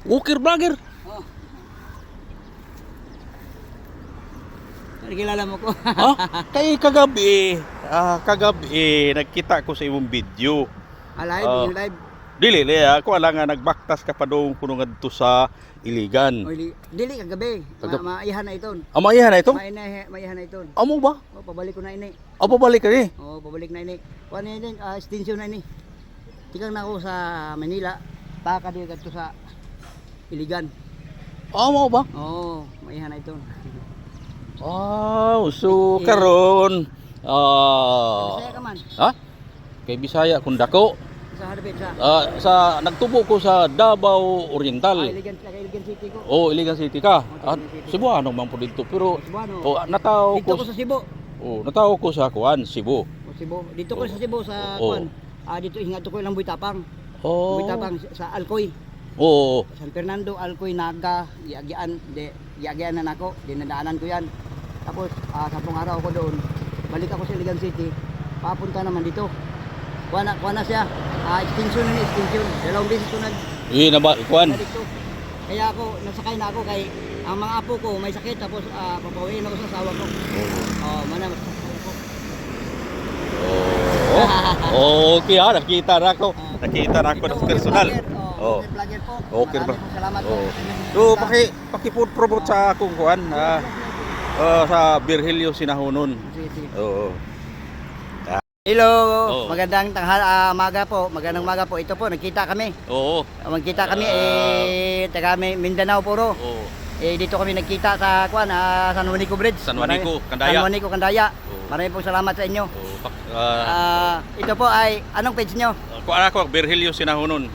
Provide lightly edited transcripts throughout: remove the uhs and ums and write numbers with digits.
Walker vlogger. Oh. Nakilala mo ko. Ha? Kay kagabi nagkita ko sa imong video. Alive, Oh. yung live. Dili ako ala nga nagbaktas ka pa dong kuno ngadto sa Iligan. O, dili kagabi. Maihan na iton. Amaihan na ito? Maihan na iton. Amo ba? O, pabalik ko na ini. Apo balik ka ni? O, pabalik na ini. Kuha na ini, extension na ini. Tikang na ako sa Manila. Baka di kadto sa Iligan. Amo ba? Oo, maihan na iton. Oh, so karon Bisaya ka man. ha? Kay Bisaya kun dako. Sa Harbin sa. Sa nagtubo ko sa Davao Oriental. Iligan City ko. Oh, Iligan City ka. Oh, Iligan City. Cebuano man po dito pero Cebuano. oh, nataw Dito ko ko sa Cebu. oh, nataw ko sa kuan Cebu. O, Cebu. Dito ko sa Cebu sa Oo. kuan. Dito hingat ko ilang Buitapang. Oh. Buitapang sa Alcoy. Oo. San Fernando, Alcoy, Naga, Yagian na nako, dinadaanan ko yan. Tapos, 10 araw ako doon, balik ako sa Iligan City, papunta naman dito. Kuha na siya, extension na ni extension, dalawang beses ko Na ba kuan? dito. Kaya ako, nasakay na ako kay, ang mga apo ko may sakit, tapos papawiin ako sa asawa ko. Mana, mas asawa ko. Oh. Okay ha, nakita na ako. Nakita na ako Ito, ng personal. Oh, vlogger po. Okay ba? Maraming pong salamat po. Oh. So paki-food promote sa akong kuan sa Virgilio Sinahunon. Sige. Oo. Hello, Oh. magandang maga po. Magandang maga po. Ito po, nagkita kami. Oo. Magkita kami taga Mindanao puro. Oo. Dito kami nagkita sa San Juanico Bridge. San Juanico, Candaya. San Juanico, Candaya. Oo. Maraming pong salamat sa inyo. Oo. Ito po ay anong page nyo? Kuan ako Virgilio Sinahunon.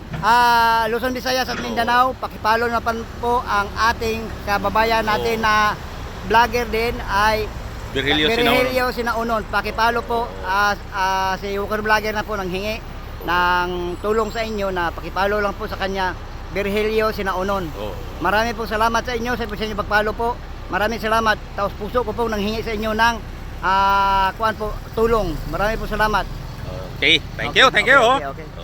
Luzon, Visayas at Mindanao. Pakipalo na po ang ating kababayan natin na vlogger din ay Virgilio Sinahunon. Virgilio Sinahunon. Pakipalo po si Walker Vlogger na po nang hingi ng tulong sa inyo na pakipalo lang po sa kanya, Virgilio Sinahunon. Oo. Marami pong salamat sa inyo sa inyo pagpalo po. Maraming salamat. Tapos puso ko po nang hingi sa inyo ng tulong. Marami pong salamat. Okay, thank you. Okay.